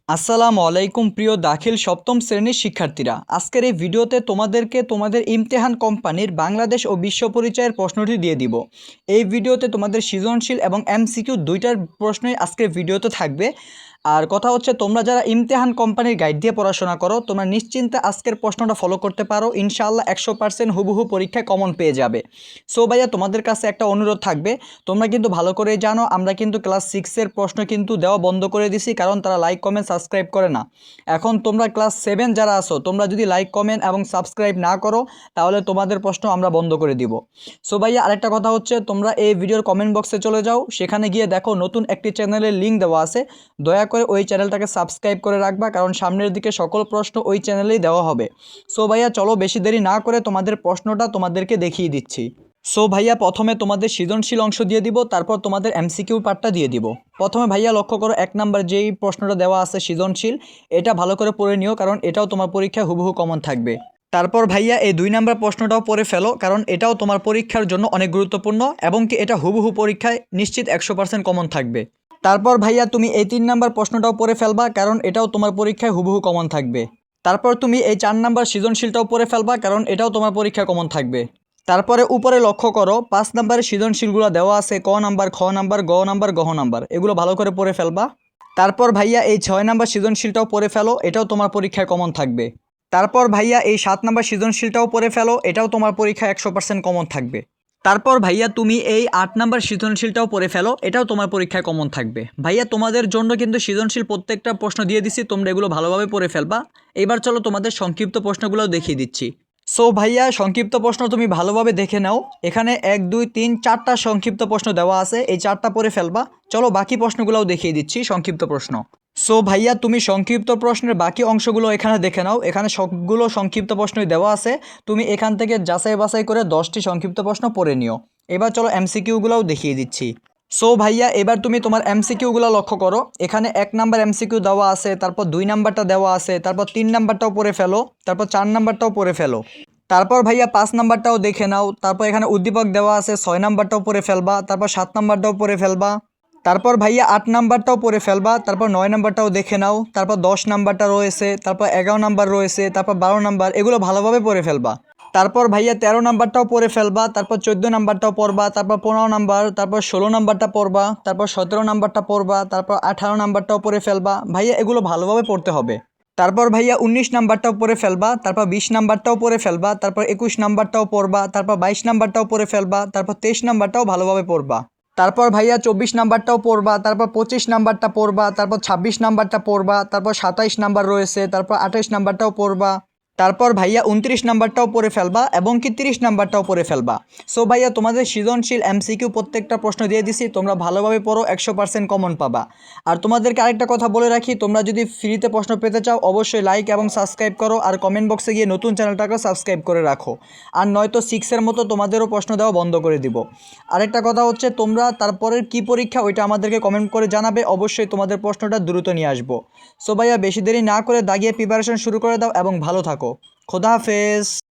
আসসালামু আলাইকুম প্রিয় দাখিল সপ্তম শ্রেণীর শিক্ষার্থীরা, আজকের এই ভিডিওতে তোমাদেরকে তোমাদের ইমতেহান কোম্পানির বাংলাদেশ ও বিশ্ব পরিচয়ের প্রশ্নটি দিয়ে দিব। এই ভিডিওতে তোমাদের সৃজনশীল এবং এমসিকিউ দুইটার প্রশ্নই আজকের ভিডিওতে থাকবে। আর কথা হচ্ছে, তোমরা যারা ইমতেহান কোম্পানির গাইড দিয়ে পড়াশোনা করো তোমরা নিশ্চিন্তে আজকের প্রশ্নটা ফলো করতে পারো। ইনশাআল্লাহ 100% হুবহু পরীক্ষায় কমন পেয়ে যাবে। সো ভাইয়া, তোমাদের কাছে একটা অনুরোধ থাকবে, তোমরা কিন্তু ভালো করে জানো আমরা কিন্তু ক্লাস 6-এর প্রশ্ন কিন্তু দেওয়া বন্ধ করে দিছি, কারণ তারা লাইক কমেন্ট সাবস্ক্রাইব করে না। এখন তোমরা ক্লাস 7 যারা আসো, তোমরা যদি লাইক কমেন্ট এবং সাবস্ক্রাইব না করো তাহলে তোমাদের প্রশ্ন আমরা বন্ধ করে দিব। সো ভাইয়া, আরেকটা কথা হচ্ছে, তোমরা এই ভিডিওর কমেন্ট বক্সে চলে যাও, সেখানে গিয়ে দেখো নতুন একটি চ্যানেলের লিঙ্ক দেওয়া আছে। দয়া করে ওই চ্যানেলটাকে সাবস্ক্রাইব করে রাখবা, কারণ সামনের দিকে সকল প্রশ্ন ওই চ্যানেলেই দেওয়া হবে। সো ভাইয়া চলো, বেশি দেরি না করে তোমাদের প্রশ্নটা তোমাদেরকে দেখিয়ে দিচ্ছি। সো ভাইয়া, প্রথমে তোমাদের সৃজনশীল অংশ দিয়ে দিব, তারপর তোমাদের এমসিকিউ পার্টটা দিয়ে দিব। প্রথমে ভাইয়া লক্ষ্য করো, 1 নাম্বার যেই প্রশ্নটা দেওয়া আছে সৃজনশীল, এটা ভালো করে পড়ে নিও, কারণ এটাও তোমার পরীক্ষায় হুবহু কমন থাকবে। তারপর ভাইয়া এই 2 নাম্বার প্রশ্নটাও পড়ে ফেলো, কারণ এটাও তোমার পরীক্ষার জন্য অনেক গুরুত্বপূর্ণ এবং কি এটা হুবহু পরীক্ষায় নিশ্চিত 100% কমন থাকবে। তারপর ভাইয়া তুমি এই 3 নাম্বার প্রশ্নটাও পড়ে ফেলবা, কারণ এটাও তোমার পরীক্ষায় হুবহু কমন থাকবে। তারপর তুমি এই 4 নাম্বার সৃজনশীলটাও পড়ে ফেলবা, কারণ এটাও তোমার পরীক্ষায় কমন থাকবে। তারপরে উপরে লক্ষ্য করো, 5 নাম্বারের সৃজনশীলগুলো দেওয়া আছে, ক নাম্বার, খ নাম্বার, গ নাম্বার, গহ নাম্বার, এগুলো ভালো করে পড়ে ফেলবা। তারপর ভাইয়া এই 6 নাম্বার সৃজনশীলটাও পড়ে ফেলো, এটাও তোমার পরীক্ষায় কমন থাকবে। তারপর ভাইয়া এই 7 নাম্বার সৃজনশীলটাও পড়ে ফেলো, এটাও তোমার পরীক্ষায় 100% কমন থাকবে। তারপর ভাইয়া তুমি এই 8 নাম্বার সৃজনশীলটাও পড়ে ফেলো, এটাও তোমার পরীক্ষায় কমন থাকবে। ভাইয়া তোমাদের জন্য কিন্তু সৃজনশীল প্রত্যেকটা প্রশ্ন দিয়ে দিছি, তোমরা এগুলো ভালোভাবে পড়ে ফেলবা। এবার চলো তোমাদের সংক্ষিপ্ত প্রশ্নগুলোও দেখিয়ে দিচ্ছি। সো ভাইয়া, সংক্ষিপ্ত প্রশ্ন তুমি ভালোভাবে দেখে নাও। এখানে 1 2 3 4টা সংক্ষিপ্ত প্রশ্ন দেওয়া আছে, এই 4টা পড়ে ফেলবা। চলো বাকি প্রশ্নগুলোও দেখিয়ে দিচ্ছি, সংক্ষিপ্ত প্রশ্ন। সো ভাইয়া, তুমি সংক্ষিপ্ত প্রশ্নের বাকি অংশগুলো এখানে দেখে নাও, এখানে সবগুলো সংক্ষিপ্ত প্রশ্নই দেওয়া আছে। তুমি এখান থেকে যাচাই বাছাই করে 10টি সংক্ষিপ্ত প্রশ্ন পড়ে নিও। এবার চলো এমসিকিউগুলোও দেখিয়ে দিচ্ছি। সো ভাইয়া, এবার তুমি তোমার এমসিকিউগুলো লক্ষ্য করো। এখানে 1 নাম্বার এমসিকিউ দেওয়া আছে, তারপর 2 নাম্বারটা দেওয়া আছে, তারপর 3 নাম্বারটাও পড়ে ফেলো, তারপর 4 নাম্বারটাও পড়ে ফেলো। তারপর ভাইয়া 5 নাম্বারটাও দেখে নাও। তারপর এখানে উদ্দীপক দেওয়া আছে, 6 নাম্বারটাও পড়ে ফেলবা, তারপর 7 নাম্বারটাও পড়ে ফেলবা। তারপর ভাইয়া 8 নাম্বারটাও পড়ে ফেলবা, তারপর 9 নাম্বারটাও দেখে নাও, তারপর 10 নাম্বারটা রয়েছে, তারপর 11 নাম্বার রয়েছে, তারপর 12 নাম্বার, এগুলো ভালোভাবে পড়ে ফেলবা। তারপর ভাইয়া 13 নাম্বারটাও পড়ে ফেলবা, তারপর 14 নাম্বারটাও পড়বা, তারপর 15 নাম্বার, তারপর 16 নাম্বারটা পড়বা, তারপর 17 নাম্বারটা পড়বা, তারপর 18 নাম্বারটাও পড়ে ফেলবা। ভাইয়া এগুলো ভালোভাবে পড়তে হবে। তারপর ভাইয়া 19 নাম্বারটাও পড়ে ফেলবা, তারপর 20 নাম্বারটাও পড়ে ফেলবা, তারপর 21 নাম্বারটাও পড়বা, তারপর 22 নাম্বারটাও পড়ে ফেলবা, তারপর 23 নাম্বারটাও ভালোভাবে পড়বা। তারপর ভাইয়া 24 নাম্বারটাও পড়বা, তারপর 25 নাম্বারটা পড়বা, তারপর 26 নাম্বারটা পড়বা, তারপর 27 নাম্বার রয়েছে, তারপর 28 নাম্বারটাও পড়বা। তারপর ভাইয়া 29 নাম্বারটাও পড়ে ফেলবা এবং কি 30 নাম্বারটাও পড়ে ফেলবা। সো ভাইয়া, তোমাদের সৃজনশীল এমসিকিউ প্রত্যেকটা প্রশ্ন দিয়ে দিছি, তোমরা ভালোভাবে পড়ো, 100% কমন পাবা। আর তোমাদেরকে আরেকটা কথা বলে রাখি, তোমরা যদি ফ্রিতে প্রশ্ন পেতে চাও অবশ্যই লাইক এবং সাবস্ক্রাইব করো, আর কমেন্ট বক্সে গিয়ে নতুন চ্যানেলটাকে সাবস্ক্রাইব করে রাখো। আর নয়তো 6-এর মতো তোমাদেরও প্রশ্ন দেওয়া বন্ধ করে দিব। আরেকটা কথা হচ্ছে, তোমরা তারপরের কি পরীক্ষা ওইটা আমাদেরকে কমেন্ট করে জানাবে, অবশ্যই তোমাদের প্রশ্নটা দ্রুত নিয়ে আসবো। সো ভাইয়া, বেশি দেরি না করে দাগিয়ে প্রিপারেশন শুরু করে দাও এবং ভালো থাকো। খোদা হাফেজ।